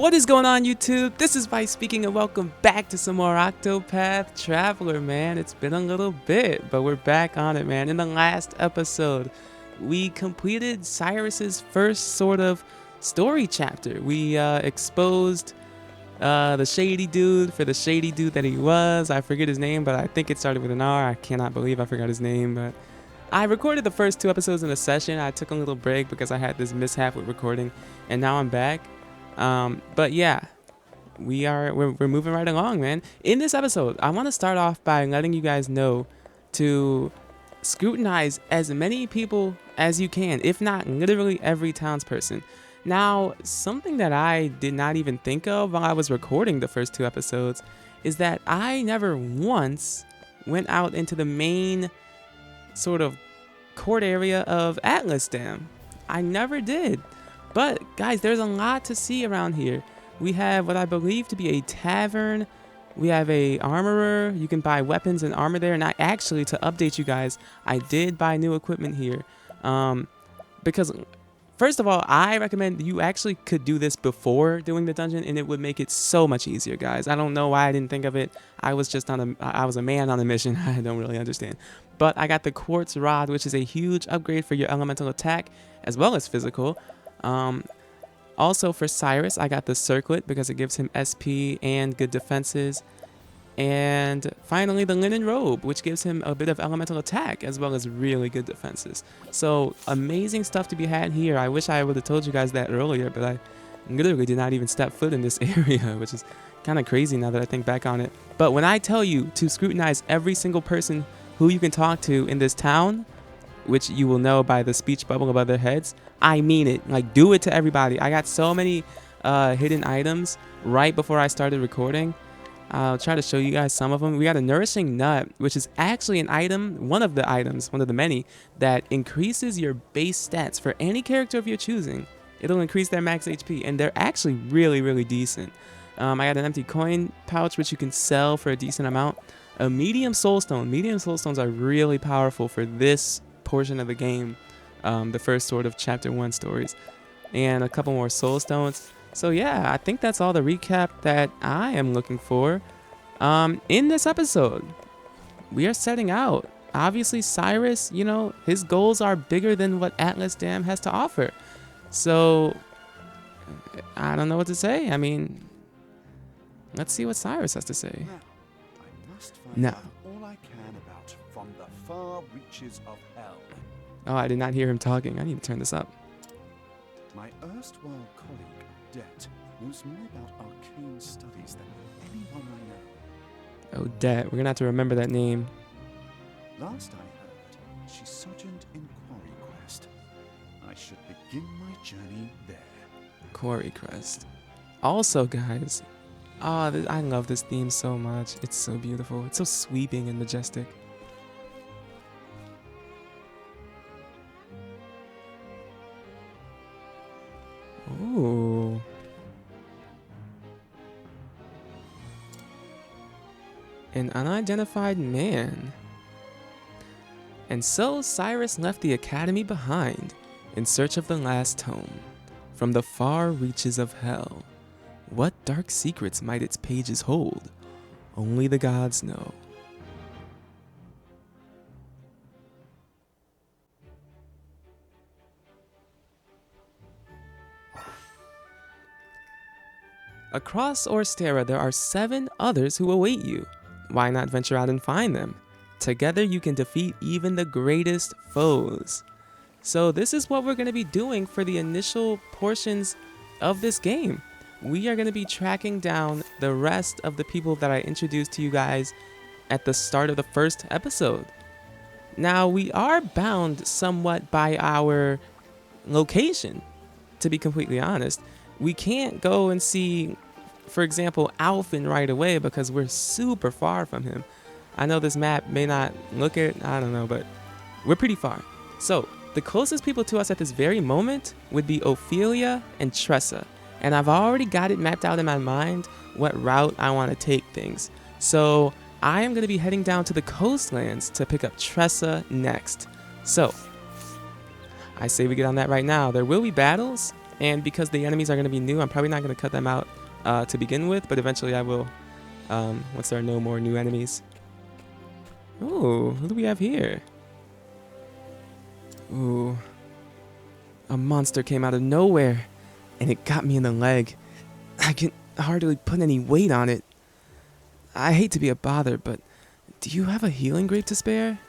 What is going on, YouTube? This is Vice speaking, and welcome back to some more Octopath Traveler, man. It's been a little bit, but we're back on it, man. In the last episode, we completed Cyrus's first sort of story chapter. We exposed the shady dude for the shady dude that he was. I forget his name, but I think it started with an R. I cannot believe I forgot his name, but I recorded the first 2 episodes in a session. I took a little break because I had this mishap with recording, and now I'm back. But yeah, we're moving right along, man. In this episode, I want to start off by letting you guys know to scrutinize as many people as you can, if not literally every townsperson. Now, something that I did not even think of while I was recording the first 2 episodes is that I never once went out into the main sort of court area of Atlas Dam. I never did. But guys, there's a lot to see around here. We have what I believe to be a tavern. We have a armorer. You can buy weapons and armor there. And I actually, to update you guys, I did buy new equipment here. Because first of all, I recommend you actually could do this before doing the dungeon, and it would make it so much easier, guys. I don't know why I didn't think of it. I was a man on a mission. I don't really understand. But I got the Quartz Rod, which is a huge upgrade for your elemental attack as well as physical. Also for Cyrus, I got the circlet because it gives him SP and good defenses. And finally the linen robe, which gives him a bit of elemental attack as well as really good defenses. So amazing stuff to be had here. I wish I would have told you guys that earlier, but I literally did not even step foot in this area, which is kind of crazy now that I think back on it. But when I tell you to scrutinize every single person who you can talk to in this town, which you will know by the speech bubble above their heads, I mean it. Like, do it to everybody. I got so many hidden items right before I started recording. I'll try to show you guys some of them. We got a Nourishing Nut, which is actually an item, one of the many, that increases your base stats for any character of your choosing. It'll increase their max HP, and they're actually really, really decent. I got an empty coin pouch, which you can sell for a decent amount. A medium soulstone. Medium soulstones are really powerful for this portion of the game, the first sort of chapter 1 stories, and a couple more soul stones. So yeah, I think that's all the recap that I am looking for. In this episode, we are setting out. Obviously, Cyrus, you know, his goals are bigger than what Atlas Dam has to offer. So I don't know what to say. I mean, let's see what Cyrus has to say. I must find out all I can about from the far reaches of hell. Oh, I did not hear him talking. I need to turn this up. My erstwhile colleague, Det, knows more about arcane studies than anyone I know. Oh, Det. We're going to have to remember that name. Last I heard, she sojourned in Quarry Crest. I should begin my journey there. Quarry Crest. Also, guys, I love this theme so much. It's so beautiful. It's so sweeping and majestic. Ooh. An unidentified man. And so Cyrus left the academy behind in search of the last tome. From the far reaches of hell, what dark secrets might its pages hold? Only the gods know. Across Orstera, there are 7 others who await you. Why not venture out and find them? Together you can defeat even the greatest foes. So this is what we're going to be doing for the initial portions of this game. We are going to be tracking down the rest of the people that I introduced to you guys at the start of the first episode. Now, we are bound somewhat by our location, to be completely honest. We can't go and see, for example, Alphen right away because we're super far from him. I know this map may not look it, I don't know, but we're pretty far. So, the closest people to us at this very moment would be Ophelia and Tressa. And I've already got it mapped out in my mind what route I want to take things. So, I am going to be heading down to the coastlands to pick up Tressa next. So, I say we get on that right now. There will be battles, And because the enemies are going to be new, I'm probably not going to cut them out to begin with, but eventually I will once there are no more new enemies. Ooh, who do we have here? Ooh, a monster came out of nowhere, and it got me in the leg. I can hardly put any weight on it. I hate to be a bother, but do you have a healing grape to spare?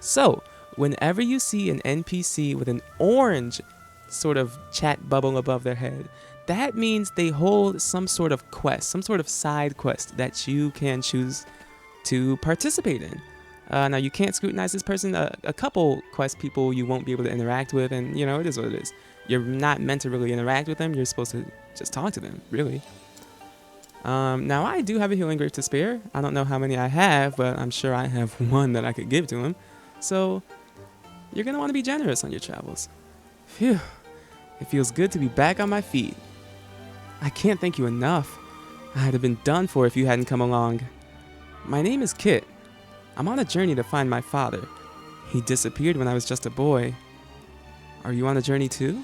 So, whenever you see an NPC with an orange sort of chat bubble above their head, that means they hold some sort of quest, some sort of side quest that you can choose to participate in. Now, you can't scrutinize this person. A couple quest people you won't be able to interact with, and, it is what it is. You're not meant to really interact with them. You're supposed to just talk to them, really. Now, I do have a healing grape to spare. I don't know how many I have, but I'm sure I have one that I could give to him. So, you're going to want to be generous on your travels. Phew. It feels good to be back on my feet. I can't thank you enough. I'd have been done for if you hadn't come along. My name is Kit. I'm on a journey to find my father. He disappeared when I was just a boy. Are you on a journey too?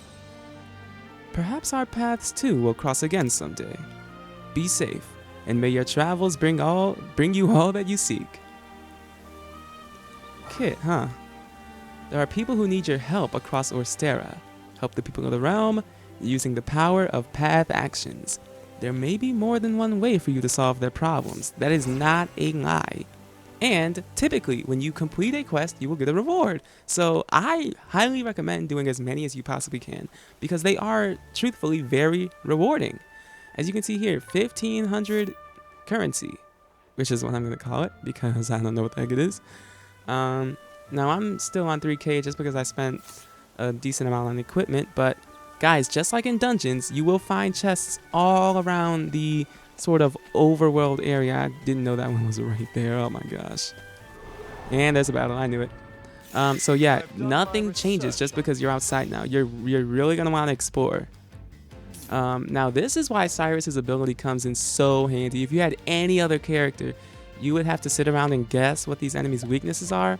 Perhaps our paths too will cross again someday. Be safe, and may your travels bring you all that you seek. Kit, huh? There are people who need your help across Orstera. Help the people of the realm using the power of path actions. There may be more than one way for you to solve their problems. That is not a lie. And typically, when you complete a quest, you will get a reward. So I highly recommend doing as many as you possibly can, because they are truthfully very rewarding. As you can see here, 1,500 currency, which is what I'm going to call it, because I don't know what the heck it is. Now I'm still on 3K just because I spent a decent amount on equipment, but guys, just like in dungeons, you will find chests all around the sort of overworld area. I didn't know that one was right there. Oh my gosh. And there's a battle. I knew it. So yeah, nothing changes just because you're outside now. You're really gonna want to explore. Now this is why Cyrus's ability comes in so handy. If you had any other character, you would have to sit around and guess what these enemies' weaknesses are.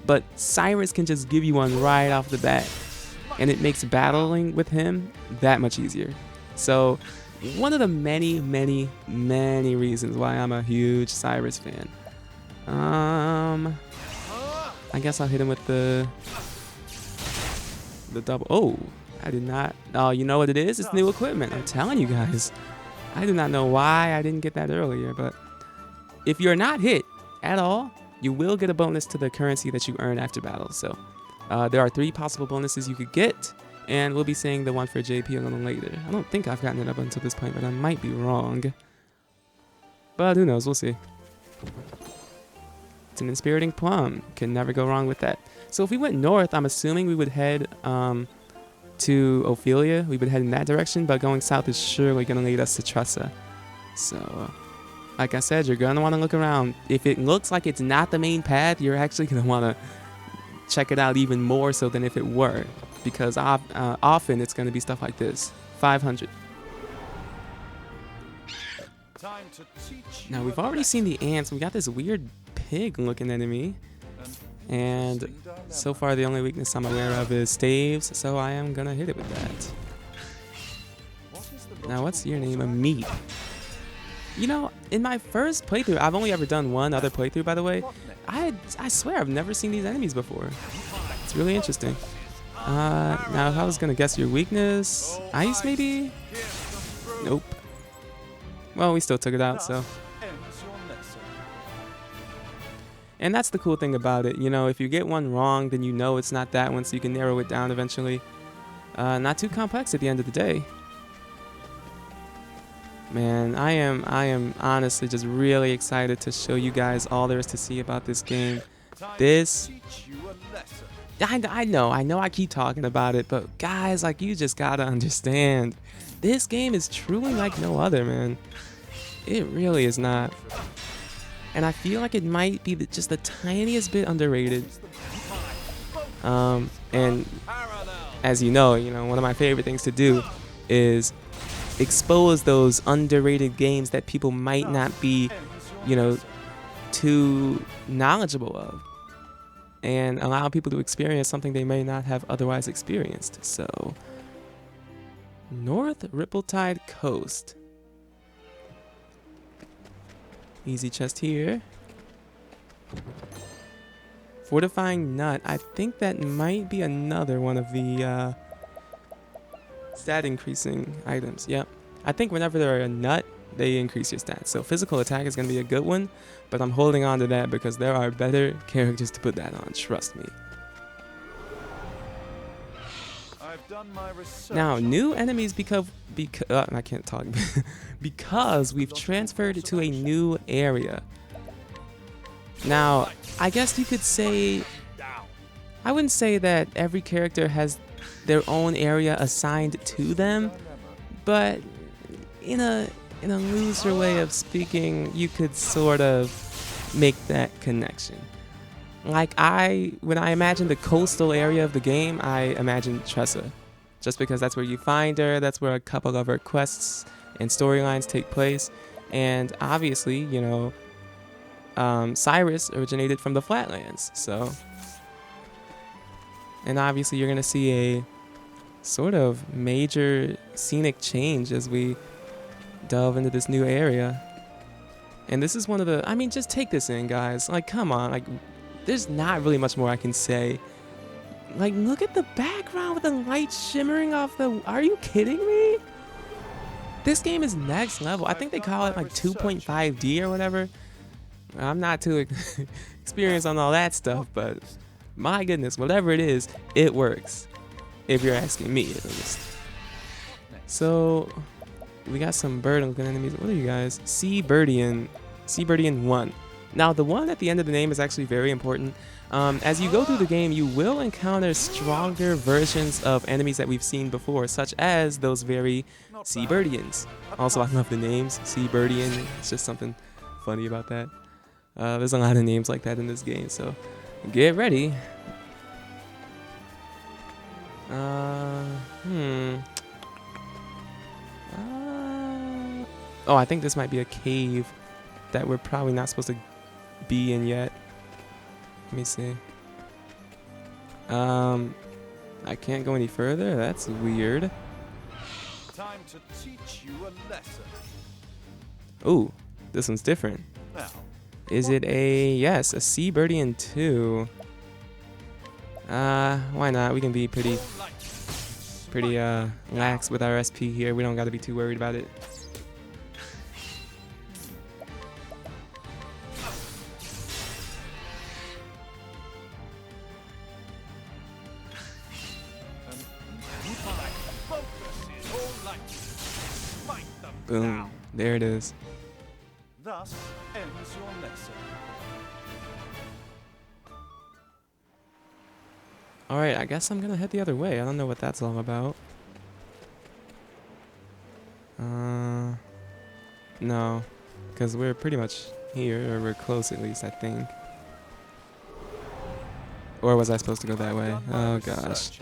But Cyrus can just give you one right off the bat, and it makes battling with him that much easier. So one of the many reasons why I'm a huge Cyrus fan. I guess I'll hit him with the double. Oh, I did not. Oh, you know what it is? It's new equipment. I'm telling you guys. I do not know why I didn't get that earlier, but if you're not hit at all, you will get a bonus to the currency that you earn after battle. So there are 3 possible bonuses you could get, and we'll be seeing the one for JP a little later. I don't think I've gotten it up until this point, but I might be wrong. But who knows? We'll see. It's an inspiriting plum. Can never go wrong with that. So if we went north, I'm assuming we would head to Ophelia. We would head in that direction, but going south is surely going to lead us to Tressa. So, like I said, you're going to want to look around. If it looks like it's not the main path, you're actually going to want to check it out even more so than if it were. Because often it's going to be stuff like this. 500. Now, we've already seen the ants. We got this weird pig-looking enemy. And so far, the only weakness I'm aware of is staves, so I am going to hit it with that. Now, what's your name? A meat. You know, in my first playthrough, I've only ever done one other playthrough, by the way. I swear I've never seen these enemies before. It's really interesting. Now, if I was going to guess your weakness, ice maybe? Nope. Well, we still took it out, so. And that's the cool thing about it. You know, if you get one wrong, then you know it's not that one, so you can narrow it down eventually. Not too complex at the end of the day. Man, I am honestly just really excited to show you guys all there is to see about this game. I know I keep talking about it, but guys, like, you just gotta understand. This game is truly like no other, man. It really is not. And I feel like it might be just the tiniest bit underrated. And as you know, one of my favorite things to do is expose those underrated games that people might not be, too knowledgeable of. and allow people to experience something they may not have otherwise experienced. So, North Rippletide Coast. Easy chest here. Fortifying Nut. I think that might be another one of the stat increasing items. Yep. I think whenever they're a nut, they increase your stats. So physical attack is going to be a good one, but I'm holding on to that because there are better characters to put that on. Trust me. I've done my research. Now, new enemies because I can't talk because we've transferred to a new area. Now, I guess you could say, I wouldn't say that every character has their own area assigned to them, but in a looser way of speaking, you could sort of make that connection. Like when I imagine the coastal area of the game, I imagine Tressa, just because that's where you find her, that's where a couple of her quests and storylines take place, and obviously, you know, Cyrus originated from the Flatlands, so, and obviously you're gonna see a sort of major scenic change as we delve into this new area. And this is one of the, I mean, just take this in, guys. Like, come on, like, there's not really much more I can say. Like, look at the background with the light shimmering off the, are you kidding me? This game is next level. I think they call it like 2.5D or whatever. I'm not too experienced on all that stuff, but my goodness, whatever it is, it works. If you're asking me, at least. So, we got some bird-looking enemies. What are you guys? Seabirdian 1. Now, the one at the end of the name is actually very important. As you go through the game, you will encounter stronger versions of enemies that we've seen before, such as those very Seabirdians. Also, I love the names. Seabirdian. It's just something funny about that. There's a lot of names like that in this game, so get ready. Oh, I think this might be a cave that we're probably not supposed to be in yet. Let me see. I can't go any further. That's weird. Time to teach you a lesson. Ooh, this one's different. Now, Is it a, yes, a Seabirdian 2. Why not? We can be pretty lax with our SP here. We don't got to be too worried about it. Boom. There it is. thus ends your lesson. Alright, I guess I'm gonna head the other way. I don't know what that's all about. No. Because we're pretty much here, or we're close at least, I think. Or was I supposed to go that way? Oh gosh.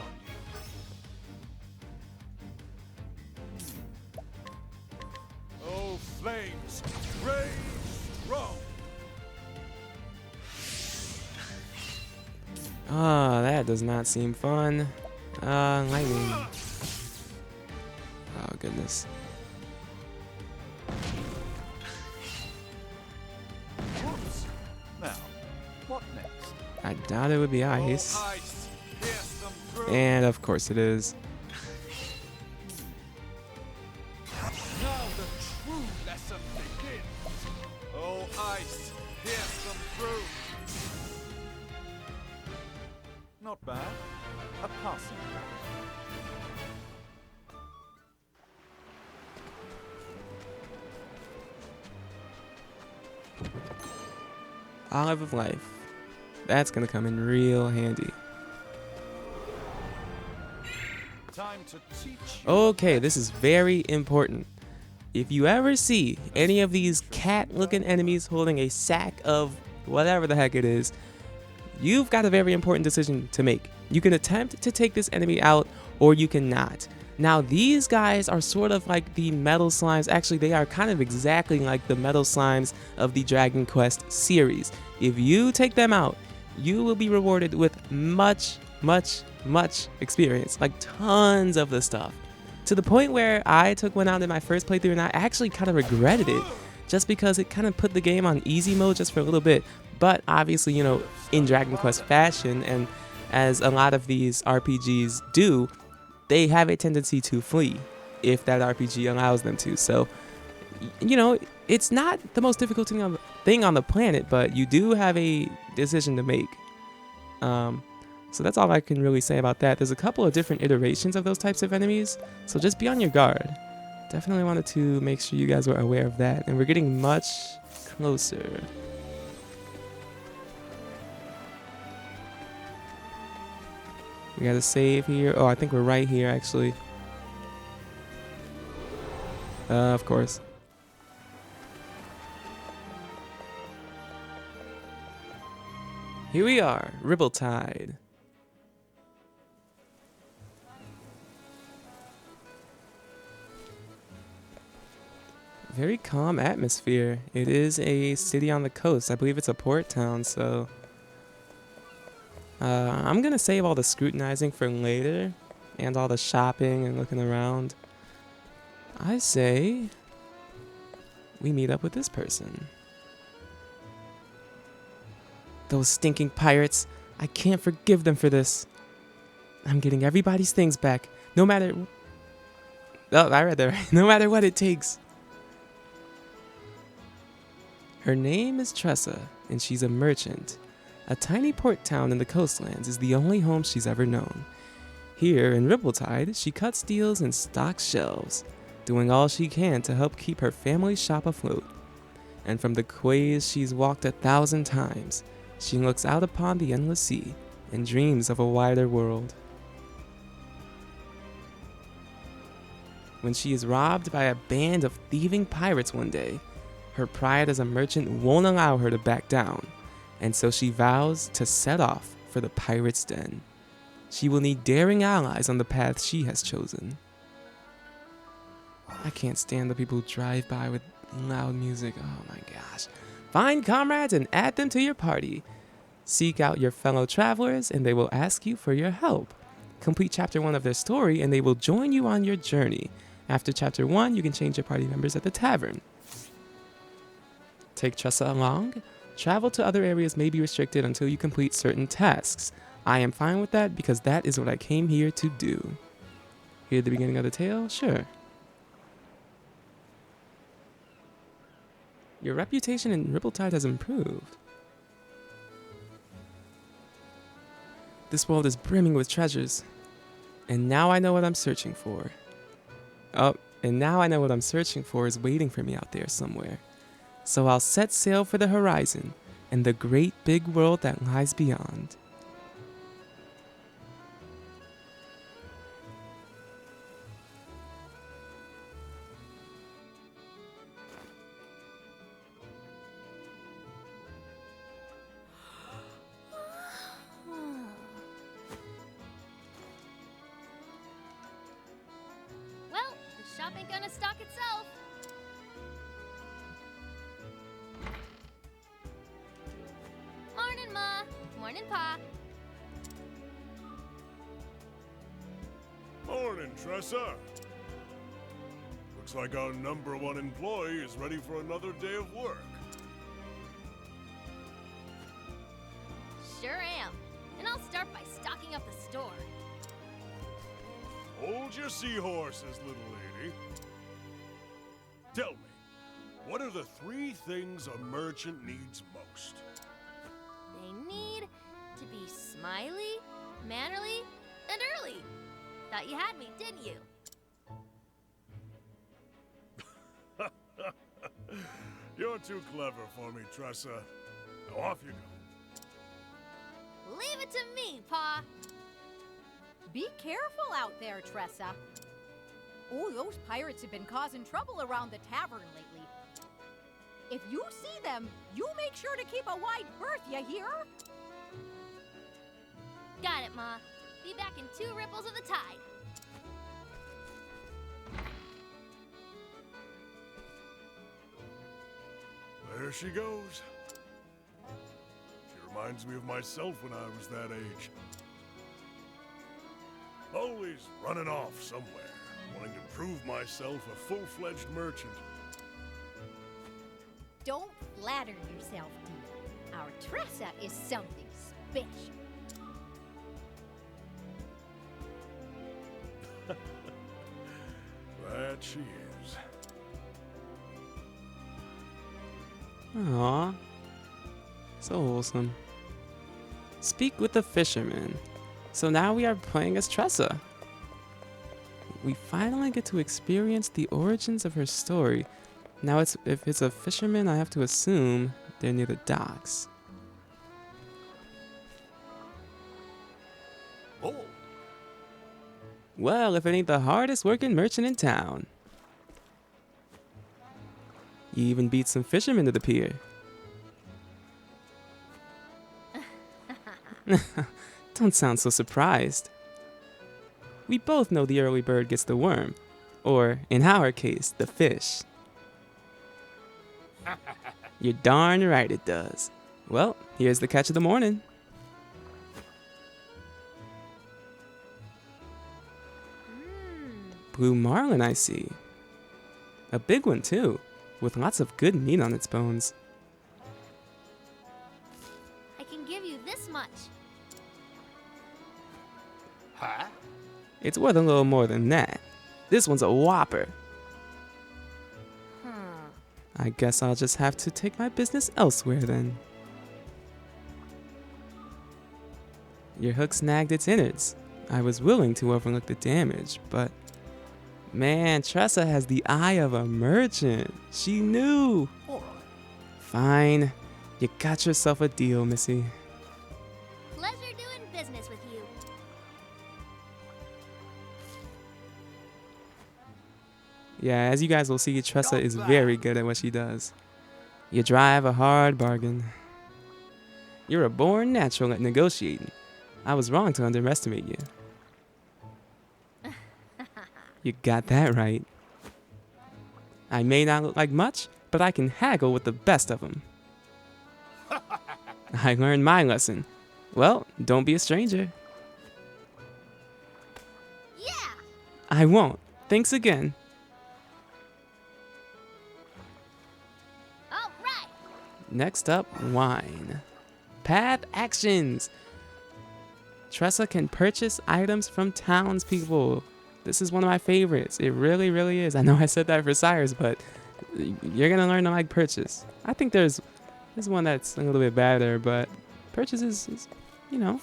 Oh, flames, rage strong. Ah, that does not seem fun. Lightning. Oh goodness. Whoops. Now, what next? I doubt it would be ice. Oh, ice. Pierce them through. And of course it is. Now the true lesson begins. Oh, ice, pierce them through. Not bad. A passing grade. Olive of Life. That's gonna come in real handy. Time to teach you. Okay, this is very important. If you ever see any of these cat-looking enemies holding a sack of whatever the heck it is, you've got a very important decision to make. You can attempt to take this enemy out, or you cannot. Now, these guys are sort of like the metal slimes. Actually, they are kind of exactly like the metal slimes of the Dragon Quest series. If you take them out, you will be rewarded with much, much, much experience, like tons of the stuff. To the point where I took one out in my first playthrough and I actually kind of regretted it just because it kind of put the game on easy mode just for a little bit. But obviously, in Dragon Quest fashion, and as a lot of these RPGs do, they have a tendency to flee if that RPG allows them to. So, it's not the most difficult thing on the planet, but you do have a decision to make. So that's all I can really say about that. There's a couple of different iterations of those types of enemies, so just be on your guard. Definitely wanted to make sure you guys were aware of that, and we're getting much closer. We gotta save here. Oh, I think we're right here, actually. Of course. Here we are, Rippletide. Very calm atmosphere. It is a city on the coast. I believe it's a port town, so... I'm gonna save all the scrutinizing for later, and all the shopping and looking around. I say we meet up with this person. Those stinking pirates. I can't forgive them for this. I'm getting everybody's things back, no matter... Oh, I read that right. No matter what it takes. Her name is Tressa, and she's a merchant. A tiny port town in the coastlands is the only home she's ever known. Here in Rippletide, she cuts deals and stocks shelves, doing all she can to help keep her family's shop afloat. And from the quays she's walked 1,000 times, she looks out upon the endless sea and dreams of a wider world. When she is robbed by a band of thieving pirates one day, her pride as a merchant won't allow her to back down, and so she vows to set off for the pirate's den. She will need daring allies on the path she has chosen. I can't stand the people who drive by with loud music. Oh my gosh. Find comrades and add them to your party. Seek out your fellow travelers and they will ask you for your help. Complete chapter 1 of their story and they will join you on your journey. After chapter 1, you can change your party members at the tavern. Take Tressa along. Travel to other areas may be restricted until you complete certain tasks. I am fine with that because that is what I came here to do. Hear the beginning of the tale? Sure. Your reputation in Rippletide has improved. This world is brimming with treasures. And now I know what I'm searching for. Oh, and now I know what I'm searching for is waiting for me out there somewhere. So I'll set sail for the horizon and the great big world that lies beyond. Well, the shop ain't gonna stock itself. Morning, Ma. Morning, Pa. Morning, Tressa. Looks like our #1 employee is ready for another day of work. Sure am. And I'll start by stocking up the store. Hold your seahorses, little lady. Tell me, what are the 3 things a merchant needs most? They need to be smiley, mannerly, and early. Thought you had me, didn't you? You're too clever for me, Tressa. Now off you go. Leave it to me, Pa. Be careful out there, Tressa. Oh, those pirates have been causing trouble around the tavern lately. If you see them, you make sure to keep a wide berth, you hear? Got it, Ma. Be back in 2 ripples of the tide. There she goes. You're my reminds me of myself when I was that age. Always running off somewhere, wanting to prove myself a full-fledged merchant. Don't flatter yourself, Dee. Our Tressa is something special. That she is. Aww. So wholesome. Speak with the fisherman. So now we are playing as Tressa. We finally get to experience the origins of her story. Now if it's a fisherman, I have to assume they're near the docks. Oh, Well, if it ain't the hardest working merchant in town. You even beat some fishermen to the pier. Don't sound so surprised. We both know the early bird gets the worm, or in our case, the fish. You're darn right it does. Well, here's the catch of the morning. Blue marlin, I see. A big one, too, with lots of good meat on its bones. I can give you this much. Huh? It's worth a little more than that. This one's a whopper. I guess I'll just have to take my business elsewhere then. Your hook snagged its innards. I was willing to overlook the damage, but man, Tressa has the eye of a merchant. She knew. All right. Fine. You got yourself a deal, Missy. Pleasure doing business with you. Yeah, as you guys will see, Tressa Not is bad. very good at what she does. You drive a hard bargain. You're a born natural at negotiating. I was wrong to underestimate you. You got that right. I may not look like much, but I can haggle with the best of them. I learned my lesson. Well, don't be a stranger. Yeah! I won't. Thanks again. All right! Next up, wine. Path actions. Tressa can purchase items from townspeople. This is one of my favorites. It really, really is. I know I said that for Cyrus, but you're gonna learn to like purchase. I think there's one that's a little bit better, but purchase is you know,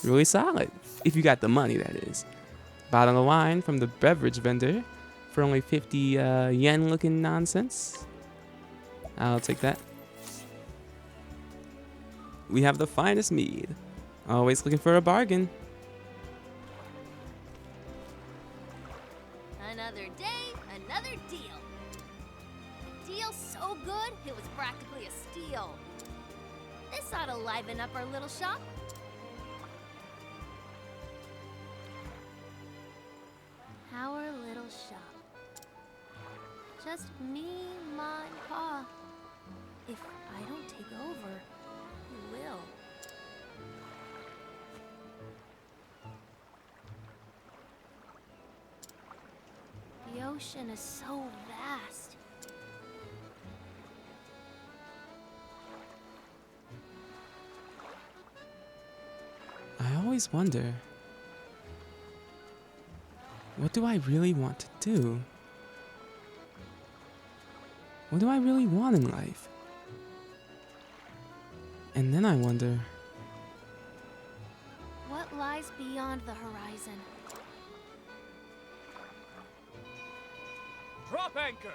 really solid. If you got the money, that is. Bottle of wine from the beverage vendor for only 50 yen looking nonsense. I'll take that. We have the finest mead. Always looking for a bargain. Another day, another deal. A deal so good, it was practically a steal. This ought to liven up our little shop. Our little shop. Just me, Ma, and Pa. If I don't take over, who will? The ocean is so vast. I always wonder, what do I really want to do? What do I really want in life? And then I wonder, What lies beyond the horizon? Drop anchor!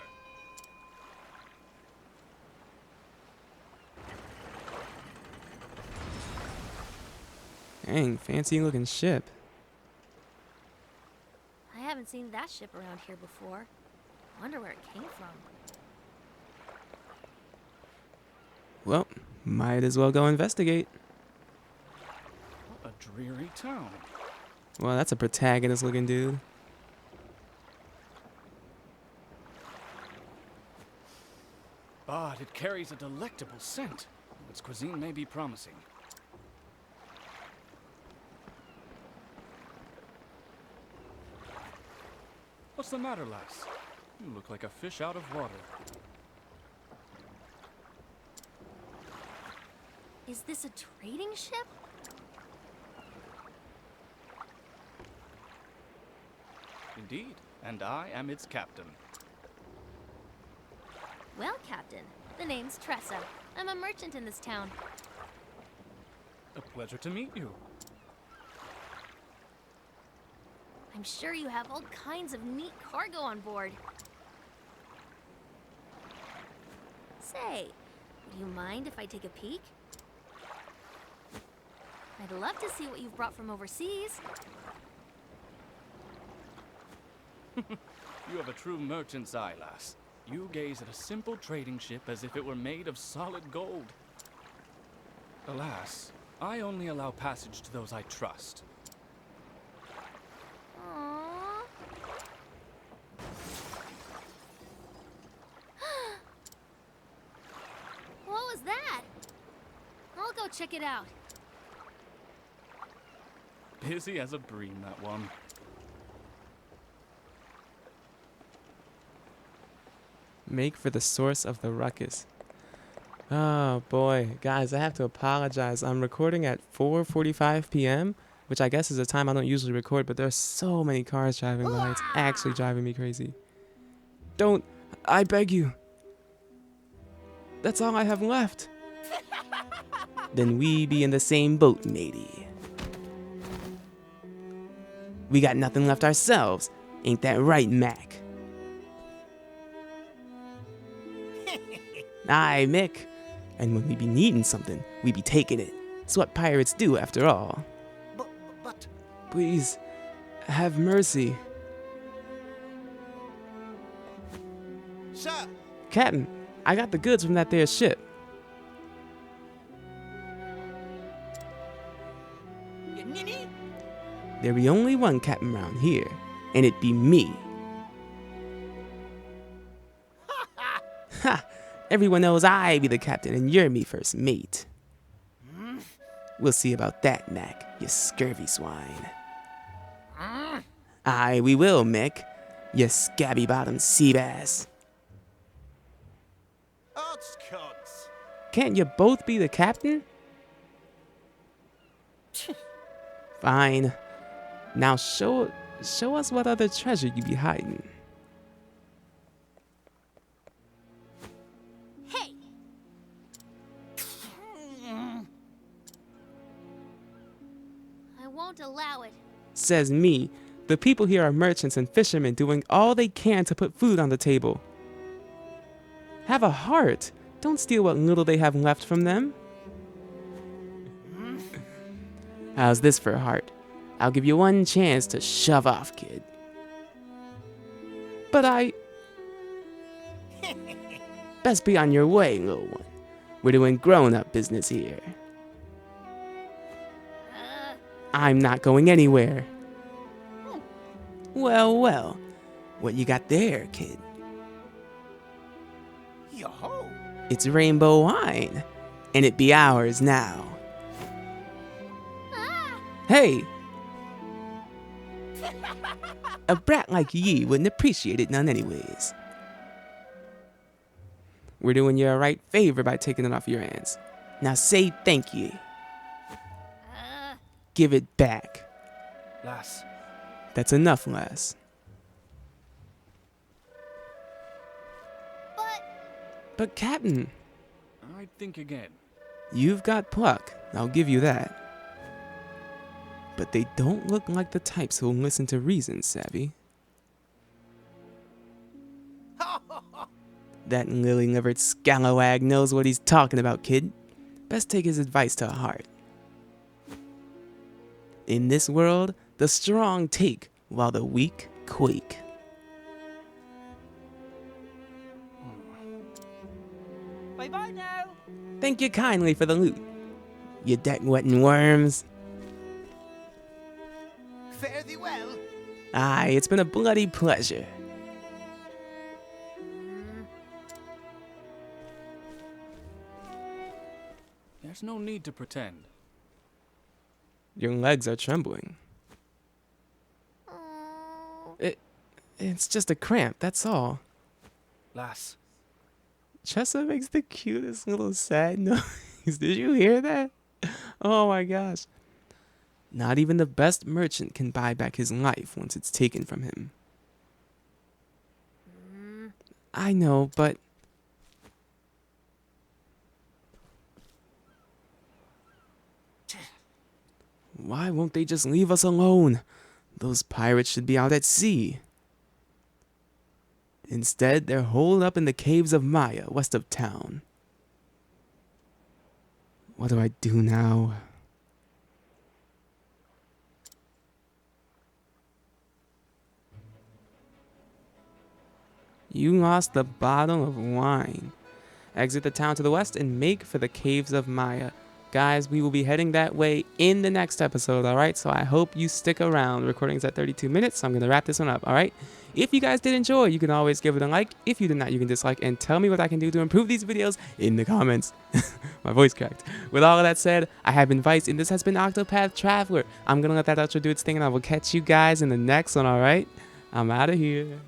dang, fancy looking ship. I haven't seen that ship around here before. Wonder where it came from. Well, might as well go investigate. What a dreary town. Well, that's a protagonist looking dude. But it carries a delectable scent. Its cuisine may be promising. What's the matter, lass? You look like a fish out of water. Is this a trading ship? Indeed, and I am its captain. Well, Captain, the name's Tressa. I'm a merchant in this town. A pleasure to meet you. I'm sure you have all kinds of neat cargo on board. Say, would you mind if I take a peek? I'd love to see what you've brought from overseas. You have a true merchant's eye, lass. You gaze at a simple trading ship as if it were made of solid gold. Alas, I only allow passage to those I trust. Aww. What was that? I'll go check it out. Busy as a bream, that one. Make for the source of the ruckus. Oh boy, guys, I have to apologize. I'm recording at 4:45 p.m., which I guess is a time I don't usually record, but there's so many cars driving by. It's actually driving me crazy. Don't, I beg you. That's all I have left. Then we be in the same boat, matey. We got nothing left ourselves. Ain't that right, Mac? Aye, Mick. And when we be needing something, we be taking it. It's what pirates do, after all. But... Please, have mercy. Sir! Captain, I got the goods from that there ship. You ninny? There be only one captain round here, and it be me. Ha! Everyone knows I be the captain and you're me first mate. We'll see about that, Mac, you scurvy swine. Aye, we will, Mick, you scabby-bottomed sea bass. Odds cods! Can't you both be the captain? Fine. Now show us what other treasure you be hiding. Hey! I won't allow it. Says me. The people here are merchants and fishermen doing all they can to put food on the table. Have a heart. Don't steal what little they have left from them. How's this for a heart? I'll give you one chance to shove off, kid. But Best be on your way, little one. We're doing grown-up business here. I'm not going anywhere. Well, well. What you got there, kid? Yo-ho! It's rainbow wine, and it be ours now. Hey! A brat like ye wouldn't appreciate it none anyways. We're doing you a right favor by taking it off your hands. Now say thank ye. Give it back. Lass, That's enough, lass. But Captain, I'd think again. you've got pluck, I'll give you that. But they don't look like the types who'll listen to reason, savvy. That lily-livered scalawag knows what he's talking about, kid. Best take his advice to heart. In this world, the strong take while the weak quake. Bye-bye now! Thank you kindly for the loot, you deck-wetting worms. Fare thee well! Aye, it's been a bloody pleasure. There's no need to pretend. Your legs are trembling. Oh. It's just a cramp, that's all. Lass, Tressa makes the cutest little sad noise. Did you hear that? Oh my gosh. Not even the best merchant can buy back his life once it's taken from him. I know, but... Why won't they just leave us alone? Those pirates should be out at sea. Instead, they're holed up in the caves of Maya, west of town. What do I do now? You lost the bottle of wine. Exit the town to the west and make for the caves of Maya. Guys, we will be heading that way in the next episode, alright? So I hope you stick around. Recording's at 32 minutes, so I'm going to wrap this one up, alright? If you guys did enjoy, you can always give it a like. If you did not, you can dislike and tell me what I can do to improve these videos in the comments. My voice cracked. With all of that said, I have been Vice, and this has been Octopath Traveler. I'm going to let that outro do its thing, and I will catch you guys in the next one, alright? I'm out of here.